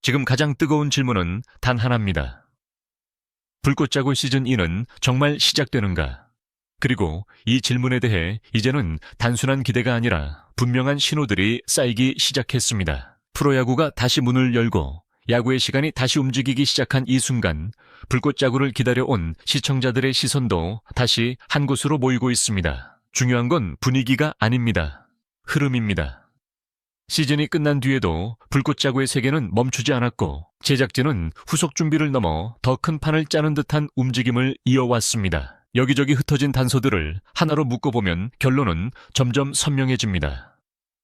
지금 가장 뜨거운 질문은 단 하나입니다. 불꽃자구 시즌2는 정말 시작되는가? 그리고 이 질문에 대해 이제는 단순한 기대가 아니라 분명한 신호들이 쌓이기 시작했습니다. 프로야구가 다시 문을 열고 야구의 시간이 다시 움직이기 시작한 이 순간, 불꽃자구를 기다려온 시청자들의 시선도 다시 한 곳으로 모이고 있습니다. 중요한 건 분위기가 아닙니다. 흐름입니다. 시즌이 끝난 뒤에도 불꽃자구의 세계는 멈추지 않았고 제작진은 후속 준비를 넘어 더 큰 판을 짜는 듯한 움직임을 이어왔습니다. 여기저기 흩어진 단서들을 하나로 묶어보면 결론은 점점 선명해집니다.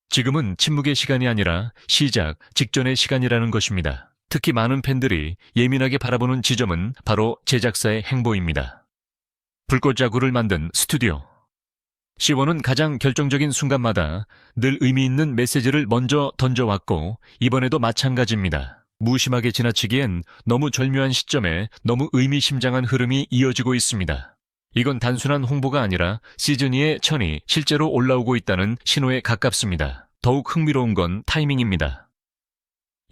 지금은 침묵의 시간이 아니라 시작 직전의 시간이라는 것입니다. 특히 많은 팬들이 예민하게 바라보는 지점은 바로 제작사의 행보입니다. 불꽃자구를 만든 스튜디오. C1은 가장 결정적인 순간마다 늘 의미 있는 메시지를 먼저 던져왔고 이번에도 마찬가지입니다. 무심하게 지나치기엔 너무 절묘한 시점에 너무 의미심장한 흐름이 이어지고 있습니다. 이건 단순한 홍보가 아니라 시즌2의 천이 실제로 올라오고 있다는 신호에 가깝습니다. 더욱 흥미로운 건 타이밍입니다.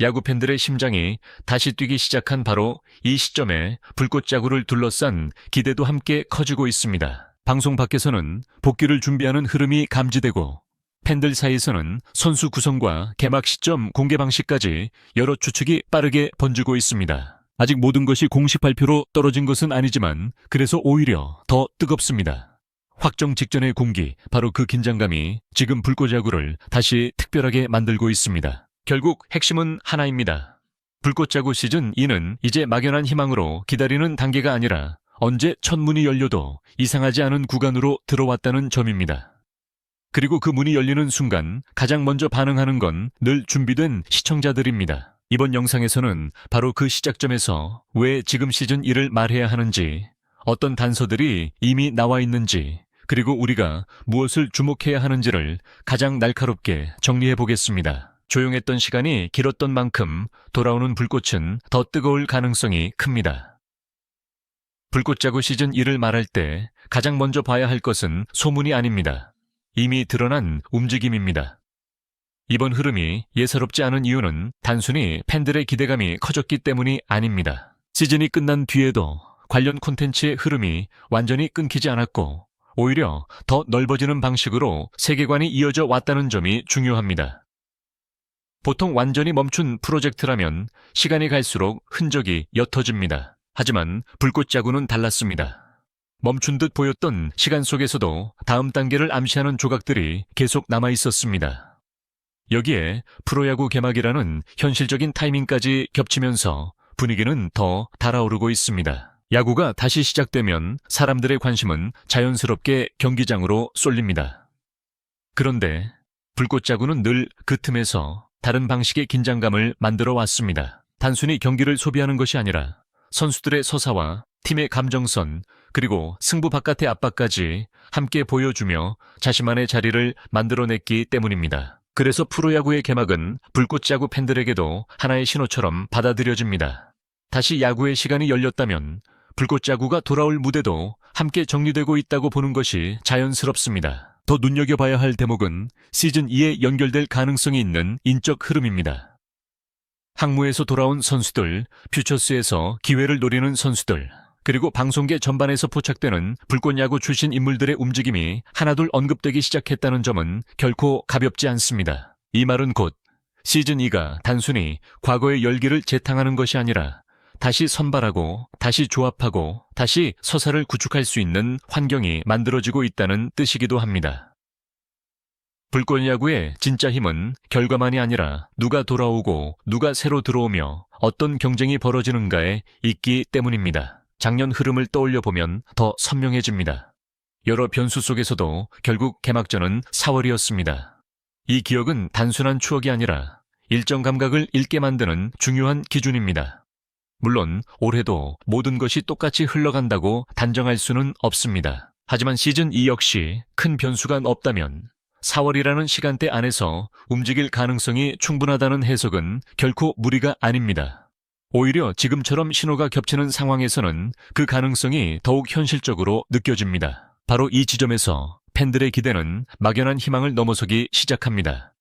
야구 팬들의 심장이 다시 뛰기 시작한 바로 이 시점에 불꽃자구를 둘러싼 기대도 함께 커지고 있습니다. 방송 밖에서는 복귀를 준비하는 흐름이 감지되고 팬들 사이에서는 선수 구성과 개막 시점 공개 방식까지 여러 추측이 빠르게 번지고 있습니다. 아직 모든 것이 공식 발표로 떨어진 것은 아니지만 그래서 오히려 더 뜨겁습니다. 확정 직전의 공기, 바로 그 긴장감이 지금 불꽃야구를 다시 특별하게 만들고 있습니다. 결국 핵심은 하나입니다. 불꽃야구 시즌2는 이제 막연한 희망으로 기다리는 단계가 아니라 언제 첫 문이 열려도 이상하지 않은 구간으로 들어왔다는 점입니다. 그리고 그 문이 열리는 순간 가장 먼저 반응하는 건 늘 준비된 시청자들입니다. 이번 영상에서는 바로 그 시작점에서 왜 지금 시즌1을 말해야 하는지, 어떤 단서들이 이미 나와 있는지, 그리고 우리가 무엇을 주목해야 하는지를 가장 날카롭게 정리해 보겠습니다. 조용했던 시간이 길었던 만큼 돌아오는 불꽃은 더 뜨거울 가능성이 큽니다. 불꽃자구 시즌1을 말할 때 가장 먼저 봐야 할 것은 소문이 아닙니다. 이미 드러난 움직임입니다. 이번 흐름이 예사롭지 않은 이유는 단순히 팬들의 기대감이 커졌기 때문이 아닙니다. 시즌이 끝난 뒤에도 관련 콘텐츠의 흐름이 완전히 끊기지 않았고 오히려 더 넓어지는 방식으로 세계관이 이어져 왔다는 점이 중요합니다. 보통 완전히 멈춘 프로젝트라면 시간이 갈수록 흔적이 옅어집니다. 하지만 불꽃야구는 달랐습니다. 멈춘 듯 보였던 시간 속에서도 다음 단계를 암시하는 조각들이 계속 남아 있었습니다. 여기에 프로야구 개막이라는 현실적인 타이밍까지 겹치면서 분위기는 더 달아오르고 있습니다. 야구가 다시 시작되면 사람들의 관심은 자연스럽게 경기장으로 쏠립니다. 그런데 불꽃야구는 늘 그 틈에서 다른 방식의 긴장감을 만들어 왔습니다. 단순히 경기를 소비하는 것이 아니라 선수들의 서사와 팀의 감정선, 그리고 승부 바깥의 압박까지 함께 보여주며 자신만의 자리를 만들어냈기 때문입니다. 그래서 프로야구의 개막은 불꽃야구 팬들에게도 하나의 신호처럼 받아들여집니다. 다시 야구의 시간이 열렸다면 불꽃야구가 돌아올 무대도 함께 정리되고 있다고 보는 것이 자연스럽습니다. 더 눈여겨봐야 할 대목은 시즌2에 연결될 가능성이 있는 인적 흐름입니다. 항무에서 돌아온 선수들, 퓨처스에서 기회를 노리는 선수들, 그리고 방송계 전반에서 포착되는 불꽃야구 출신 인물들의 움직임이 하나둘 언급되기 시작했다는 점은 결코 가볍지 않습니다. 이 말은 곧 시즌2가 단순히 과거의 열기를 재탕하는 것이 아니라 다시 선발하고, 다시 조합하고, 다시 서사를 구축할 수 있는 환경이 만들어지고 있다는 뜻이기도 합니다. 불꽃야구의 진짜 힘은 결과만이 아니라 누가 돌아오고 누가 새로 들어오며 어떤 경쟁이 벌어지는가에 있기 때문입니다. 작년 흐름을 떠올려 보면 더 선명해집니다. 여러 변수 속에서도 결국 개막전은 4월이었습니다. 이 기억은 단순한 추억이 아니라 일정 감각을 잃게 만드는 중요한 기준입니다. 물론 올해도 모든 것이 똑같이 흘러간다고 단정할 수는 없습니다. 하지만 시즌2 역시 큰 변수가 없다면 4월이라는 시간대 안에서 움직일 가능성이 충분하다는 해석은 결코 무리가 아닙니다. 오히려 지금처럼 신호가 겹치는 상황에서는 그 가능성이 더욱 현실적으로 느껴집니다. 바로 이 지점에서 팬들의 기대는 막연한 희망을 넘어서기 시작합니다.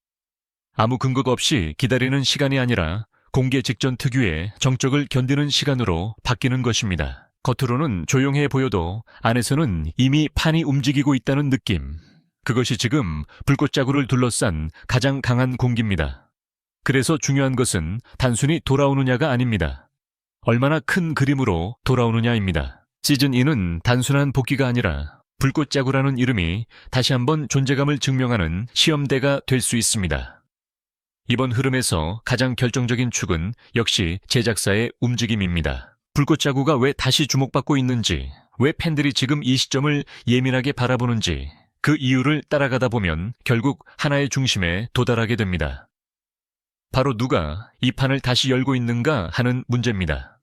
아무 근거가 없이 기다리는 시간이 아니라 공개 직전 특유의 정적을 견디는 시간으로 바뀌는 것입니다. 겉으로는 조용해 보여도 안에서는 이미 판이 움직이고 있다는 느낌. 그것이 지금 불꽃자구를 둘러싼 가장 강한 공기입니다. 그래서 중요한 것은 단순히 돌아오느냐가 아닙니다. 얼마나 큰 그림으로 돌아오느냐입니다. 시즌2는 단순한 복귀가 아니라 불꽃자구라는 이름이 다시 한번 존재감을 증명하는 시험대가 될 수 있습니다. 이번 흐름에서 가장 결정적인 축은 역시 제작사의 움직임입니다. 불꽃자구가 왜 다시 주목받고 있는지, 왜 팬들이 지금 이 시점을 예민하게 바라보는지 그 이유를 따라가다 보면 결국 하나의 중심에 도달하게 됩니다. 바로 누가 이 판을 다시 열고 있는가 하는 문제입니다.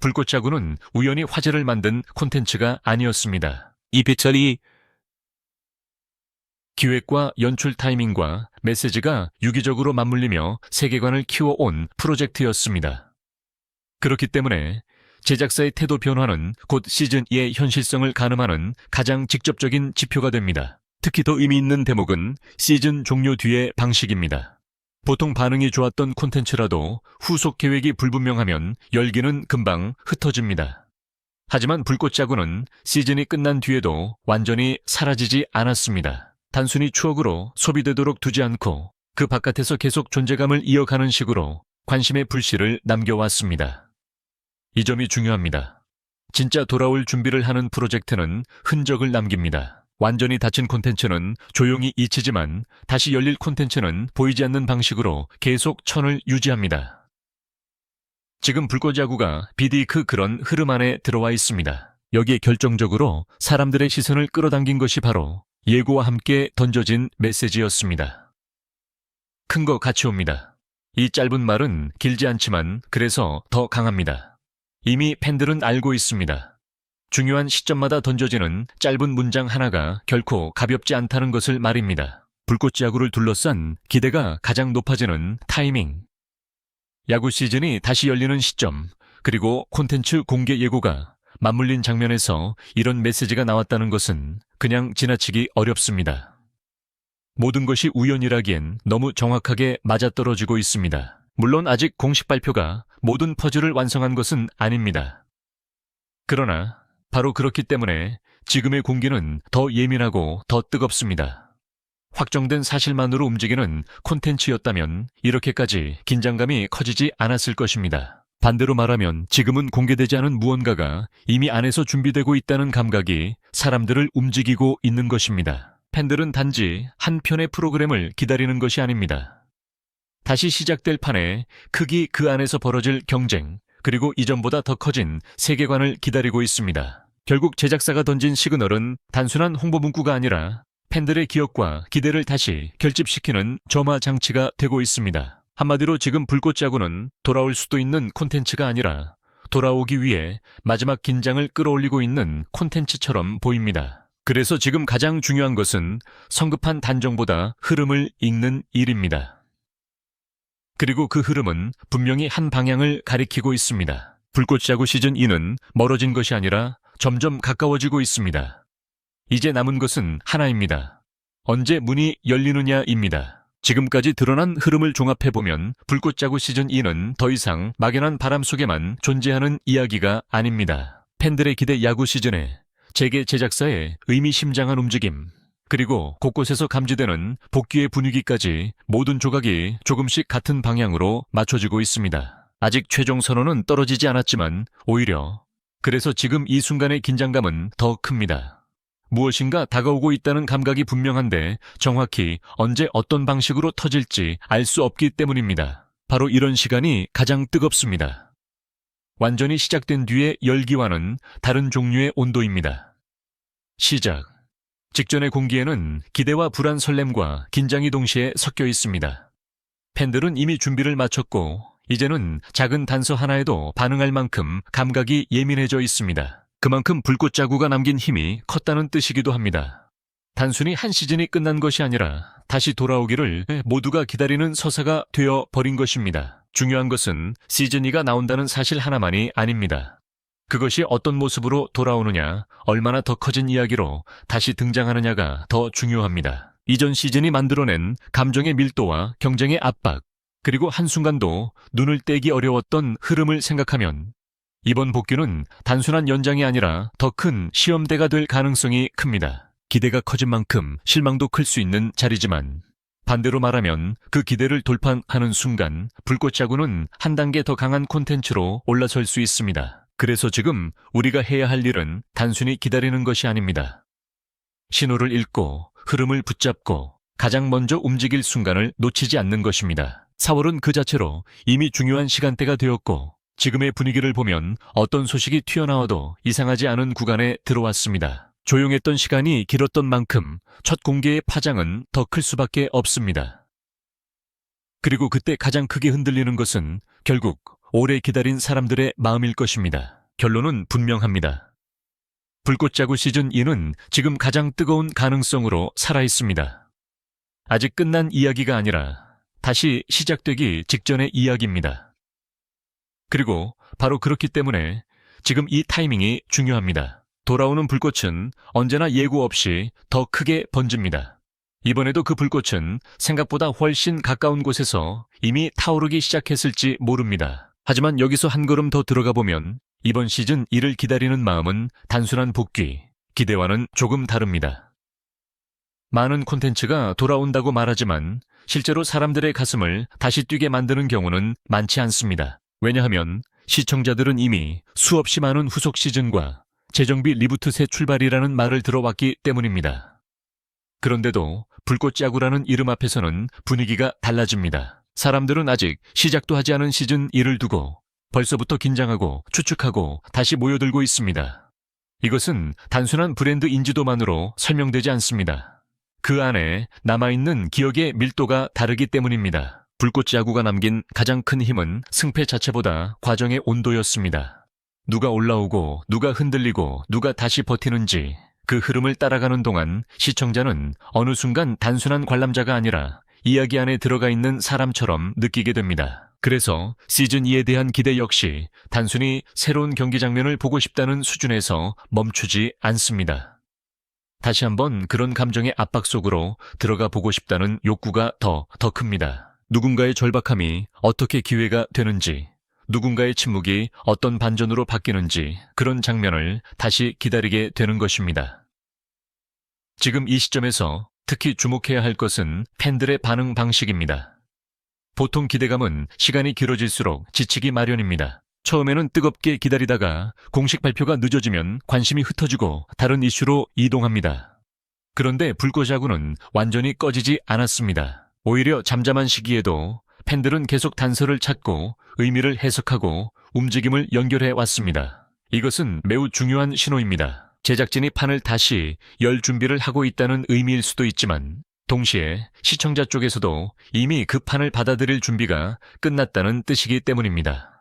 불꽃자구는 우연히 화제를 만든 콘텐츠가 아니었습니다. 이배철이 기획과 연출 타이밍과 메시지가 유기적으로 맞물리며 세계관을 키워온 프로젝트였습니다. 그렇기 때문에 제작사의 태도 변화는 곧 시즌2의 현실성을 가늠하는 가장 직접적인 지표가 됩니다. 특히 더 의미 있는 대목은 시즌 종료 뒤의 방식입니다. 보통 반응이 좋았던 콘텐츠라도 후속 계획이 불분명하면 열기는 금방 흩어집니다. 하지만 불꽃자구는 시즌이 끝난 뒤에도 완전히 사라지지 않았습니다. 단순히 추억으로 소비되도록 두지 않고 그 바깥에서 계속 존재감을 이어가는 식으로 관심의 불씨를 남겨왔습니다. 이 점이 중요합니다. 진짜 돌아올 준비를 하는 프로젝트는 흔적을 남깁니다. 완전히 닫힌 콘텐츠는 조용히 잊히지만 다시 열릴 콘텐츠는 보이지 않는 방식으로 계속 천을 유지합니다. 지금 불꽃야구가 비디크 그런 흐름 안에 들어와 있습니다. 여기에 결정적으로 사람들의 시선을 끌어당긴 것이 바로 예고와 함께 던져진 메시지였습니다. 큰 거 같이 옵니다. 이 짧은 말은 길지 않지만 그래서 더 강합니다. 이미 팬들은 알고 있습니다. 중요한 시점마다 던져지는 짧은 문장 하나가 결코 가볍지 않다는 것을 말입니다. 불꽃야구를 둘러싼 기대가 가장 높아지는 타이밍. 야구 시즌이 다시 열리는 시점, 그리고 콘텐츠 공개 예고가 맞물린 장면에서 이런 메시지가 나왔다는 것은 그냥 지나치기 어렵습니다. 모든 것이 우연이라기엔 너무 정확하게 맞아떨어지고 있습니다. 물론 아직 공식 발표가 모든 퍼즐을 완성한 것은 아닙니다. 그러나 바로 그렇기 때문에 지금의 공기는 더 예민하고 더 뜨겁습니다. 확정된 사실만으로 움직이는 콘텐츠였다면 이렇게까지 긴장감이 커지지 않았을 것입니다. 반대로 말하면 지금은 공개되지 않은 무언가가 이미 안에서 준비되고 있다는 감각이 사람들을 움직이고 있는 것입니다. 팬들은 단지 한 편의 프로그램을 기다리는 것이 아닙니다. 다시 시작될 판에 크기 그 안에서 벌어질 경쟁, 그리고 이전보다 더 커진 세계관을 기다리고 있습니다. 결국 제작사가 던진 시그널은 단순한 홍보 문구가 아니라 팬들의 기억과 기대를 다시 결집시키는 점화 장치가 되고 있습니다. 한마디로 지금 불꽃자구는 돌아올 수도 있는 콘텐츠가 아니라 돌아오기 위해 마지막 긴장을 끌어올리고 있는 콘텐츠처럼 보입니다. 그래서 지금 가장 중요한 것은 성급한 단정보다 흐름을 읽는 일입니다. 그리고 그 흐름은 분명히 한 방향을 가리키고 있습니다. 불꽃야구 시즌2는 멀어진 것이 아니라 점점 가까워지고 있습니다. 이제 남은 것은 하나입니다. 언제 문이 열리느냐입니다. 지금까지 드러난 흐름을 종합해보면 불꽃야구 시즌2는 더 이상 막연한 바람 속에만 존재하는 이야기가 아닙니다. 팬들의 기대 야구 시즌에 재계 제작사의 의미심장한 움직임, 그리고 곳곳에서 감지되는 복귀의 분위기까지 모든 조각이 조금씩 같은 방향으로 맞춰지고 있습니다. 아직 최종 선언은 떨어지지 않았지만 오히려 그래서 지금 이 순간의 긴장감은 더 큽니다. 무엇인가 다가오고 있다는 감각이 분명한데 정확히 언제 어떤 방식으로 터질지 알 수 없기 때문입니다. 바로 이런 시간이 가장 뜨겁습니다. 완전히 시작된 뒤의 열기와는 다른 종류의 온도입니다. 시작. 직전의 공기에는 기대와 불안, 설렘과 긴장이 동시에 섞여 있습니다. 팬들은 이미 준비를 마쳤고 이제는 작은 단서 하나에도 반응할 만큼 감각이 예민해져 있습니다. 그만큼 불꽃자구가 남긴 힘이 컸다는 뜻이기도 합니다. 단순히 한 시즌이 끝난 것이 아니라 다시 돌아오기를 모두가 기다리는 서사가 되어 버린 것입니다. 중요한 것은 시즌2가 나온다는 사실 하나만이 아닙니다. 그것이 어떤 모습으로 돌아오느냐, 얼마나 더 커진 이야기로 다시 등장하느냐가 더 중요합니다. 이전 시즌이 만들어낸 감정의 밀도와 경쟁의 압박, 그리고 한순간도 눈을 떼기 어려웠던 흐름을 생각하면 이번 복귀는 단순한 연장이 아니라 더 큰 시험대가 될 가능성이 큽니다. 기대가 커진 만큼 실망도 클 수 있는 자리지만 반대로 말하면 그 기대를 돌파하는 순간 불꽃자구는 한 단계 더 강한 콘텐츠로 올라설 수 있습니다. 그래서 지금 우리가 해야 할 일은 단순히 기다리는 것이 아닙니다. 신호를 읽고 흐름을 붙잡고 가장 먼저 움직일 순간을 놓치지 않는 것입니다. 4월은 그 자체로 이미 중요한 시간대가 되었고 지금의 분위기를 보면 어떤 소식이 튀어나와도 이상하지 않은 구간에 들어왔습니다. 조용했던 시간이 길었던 만큼 첫 공개의 파장은 더 클 수밖에 없습니다. 그리고 그때 가장 크게 흔들리는 것은 결국 오래 기다린 사람들의 마음일 것입니다. 결론은 분명합니다. 불꽃자구 시즌2는 지금 가장 뜨거운 가능성으로 살아있습니다. 아직 끝난 이야기가 아니라 다시 시작되기 직전의 이야기입니다. 그리고 바로 그렇기 때문에 지금 이 타이밍이 중요합니다. 돌아오는 불꽃은 언제나 예고 없이 더 크게 번집니다. 이번에도 그 불꽃은 생각보다 훨씬 가까운 곳에서 이미 타오르기 시작했을지 모릅니다. 하지만 여기서 한 걸음 더 들어가 보면 이번 시즌 1을 기다리는 마음은 단순한 복귀, 기대와는 조금 다릅니다. 많은 콘텐츠가 돌아온다고 말하지만 실제로 사람들의 가슴을 다시 뛰게 만드는 경우는 많지 않습니다. 왜냐하면 시청자들은 이미 수없이 많은 후속 시즌과 재정비 리부트 새 출발이라는 말을 들어왔기 때문입니다. 그런데도 불꽃자구라는 이름 앞에서는 분위기가 달라집니다. 사람들은 아직 시작도 하지 않은 시즌 1을 두고 벌써부터 긴장하고 추측하고 다시 모여들고 있습니다. 이것은 단순한 브랜드 인지도만으로 설명되지 않습니다. 그 안에 남아있는 기억의 밀도가 다르기 때문입니다. 불꽃자구가 남긴 가장 큰 힘은 승패 자체보다 과정의 온도였습니다. 누가 올라오고 누가 흔들리고 누가 다시 버티는지 그 흐름을 따라가는 동안 시청자는 어느 순간 단순한 관람자가 아니라 이야기 안에 들어가 있는 사람처럼 느끼게 됩니다. 그래서 시즌2에 대한 기대 역시 단순히 새로운 경기 장면을 보고 싶다는 수준에서 멈추지 않습니다. 다시 한번 그런 감정의 압박 속으로 들어가 보고 싶다는 욕구가 더 큽니다. 누군가의 절박함이 어떻게 기회가 되는지, 누군가의 침묵이 어떤 반전으로 바뀌는지 그런 장면을 다시 기다리게 되는 것입니다. 지금 이 시점에서 특히 주목해야 할 것은 팬들의 반응 방식입니다. 보통 기대감은 시간이 길어질수록 지치기 마련입니다. 처음에는 뜨겁게 기다리다가 공식 발표가 늦어지면 관심이 흩어지고 다른 이슈로 이동합니다. 그런데 불꽃자구는 완전히 꺼지지 않았습니다. 오히려 잠잠한 시기에도 팬들은 계속 단서를 찾고 의미를 해석하고 움직임을 연결해 왔습니다. 이것은 매우 중요한 신호입니다. 제작진이 판을 다시 열 준비를 하고 있다는 의미일 수도 있지만 동시에 시청자 쪽에서도 이미 그 판을 받아들일 준비가 끝났다는 뜻이기 때문입니다.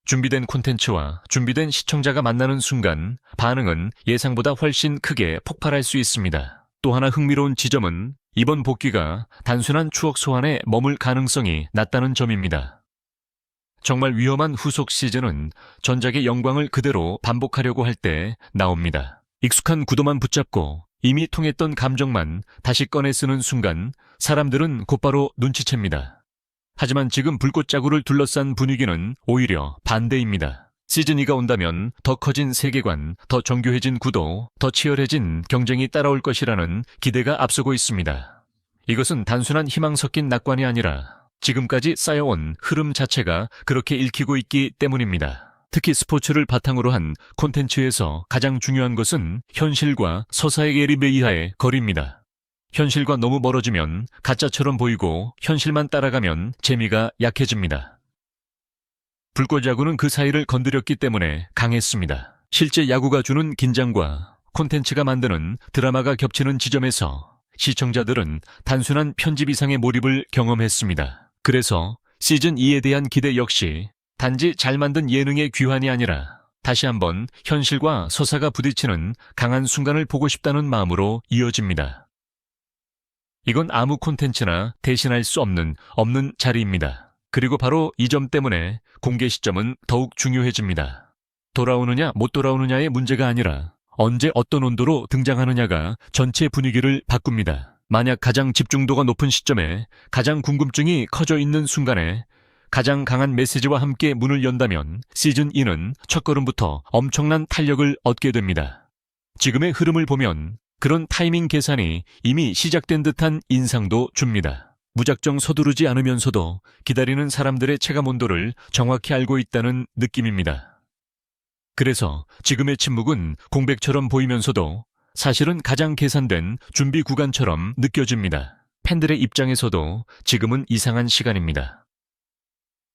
준비된 콘텐츠와 준비된 시청자가 만나는 순간 반응은 예상보다 훨씬 크게 폭발할 수 있습니다. 또 하나 흥미로운 지점은 이번 복귀가 단순한 추억 소환에 머물 가능성이 낮다는 점입니다. 정말 위험한 후속 시즌은 전작의 영광을 그대로 반복하려고 할 때 나옵니다. 익숙한 구도만 붙잡고 이미 통했던 감정만 다시 꺼내 쓰는 순간 사람들은 곧바로 눈치챕니다. 하지만 지금 불꽃자구를 둘러싼 분위기는 오히려 반대입니다. 시즌2가 온다면 더 커진 세계관, 더 정교해진 구도, 더 치열해진 경쟁이 따라올 것이라는 기대가 앞서고 있습니다. 이것은 단순한 희망 섞인 낙관이 아니라 지금까지 쌓여온 흐름 자체가 그렇게 읽히고 있기 때문입니다. 특히 스포츠를 바탕으로 한 콘텐츠에서 가장 중요한 것은 현실과 서사의 예립에 의하의 거리입니다. 현실과 너무 멀어지면 가짜처럼 보이고 현실만 따라가면 재미가 약해집니다. 불꽃야구는 그 사이를 건드렸기 때문에 강했습니다. 실제 야구가 주는 긴장과 콘텐츠가 만드는 드라마가 겹치는 지점에서 시청자들은 단순한 편집 이상의 몰입을 경험했습니다. 그래서 시즌2에 대한 기대 역시 단지 잘 만든 예능의 귀환이 아니라 다시 한번 현실과 서사가 부딪히는 강한 순간을 보고 싶다는 마음으로 이어집니다. 이건 아무 콘텐츠나 대신할 수 없는 자리입니다. 그리고 바로 이 점 때문에 공개 시점은 더욱 중요해집니다. 돌아오느냐 못 돌아오느냐의 문제가 아니라 언제 어떤 온도로 등장하느냐가 전체 분위기를 바꿉니다. 만약 가장 집중도가 높은 시점에 가장 궁금증이 커져 있는 순간에 가장 강한 메시지와 함께 문을 연다면 시즌2는 첫걸음부터 엄청난 탄력을 얻게 됩니다. 지금의 흐름을 보면 그런 타이밍 계산이 이미 시작된 듯한 인상도 줍니다. 무작정 서두르지 않으면서도 기다리는 사람들의 체감 온도를 정확히 알고 있다는 느낌입니다. 그래서 지금의 침묵은 공백처럼 보이면서도 사실은 가장 계산된 준비 구간처럼 느껴집니다. 팬들의 입장에서도 지금은 이상한 시간입니다.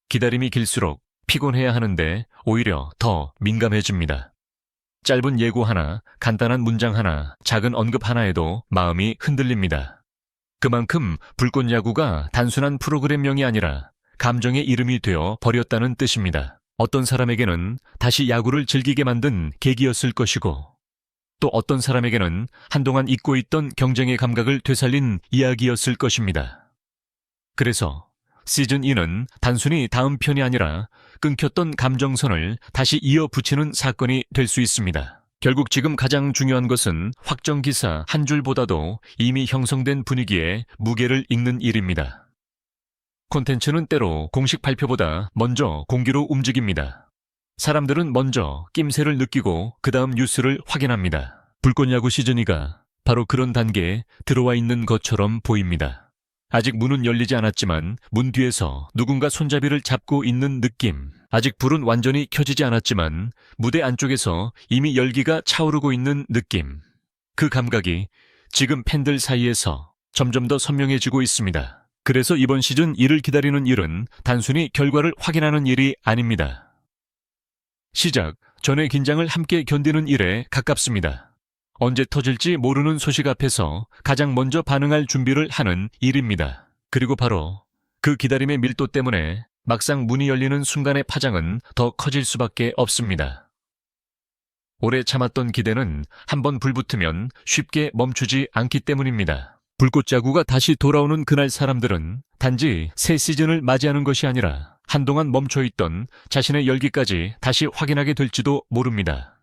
기다림이 길수록 피곤해야 하는데 오히려 더 민감해집니다. 짧은 예고 하나, 간단한 문장 하나, 작은 언급 하나에도 마음이 흔들립니다. 그만큼 불꽃 야구가 단순한 프로그램명이 아니라 감정의 이름이 되어 버렸다는 뜻입니다. 어떤 사람에게는 다시 야구를 즐기게 만든 계기였을 것이고 또 어떤 사람에게는 한동안 잊고 있던 경쟁의 감각을 되살린 이야기였을 것입니다. 그래서 시즌2는 단순히 다음 편이 아니라 끊겼던 감정선을 다시 이어붙이는 사건이 될 수 있습니다. 결국 지금 가장 중요한 것은 확정 기사 한 줄보다도 이미 형성된 분위기에 무게를 잇는 일입니다. 콘텐츠는 때로 공식 발표보다 먼저 공기로 움직입니다. 사람들은 먼저 낌새를 느끼고 그 다음 뉴스를 확인합니다. 불꽃 야구 시즌2가 바로 그런 단계에 들어와 있는 것처럼 보입니다. 아직 문은 열리지 않았지만 문 뒤에서 누군가 손잡이를 잡고 있는 느낌. 아직 불은 완전히 켜지지 않았지만 무대 안쪽에서 이미 열기가 차오르고 있는 느낌. 그 감각이 지금 팬들 사이에서 점점 더 선명해지고 있습니다. 그래서 이번 시즌 1을 기다리는 일은 단순히 결과를 확인하는 일이 아닙니다. 시작 전의 긴장을 함께 견디는 일에 가깝습니다. 언제 터질지 모르는 소식 앞에서 가장 먼저 반응할 준비를 하는 일입니다. 그리고 바로 그 기다림의 밀도 때문에 막상 문이 열리는 순간의 파장은 더 커질 수밖에 없습니다. 오래 참았던 기대는 한번 불붙으면 쉽게 멈추지 않기 때문입니다. 불꽃 야구가 다시 돌아오는 그날 사람들은 단지 새 시즌을 맞이하는 것이 아니라 한동안 멈춰있던 자신의 열기까지 다시 확인하게 될지도 모릅니다.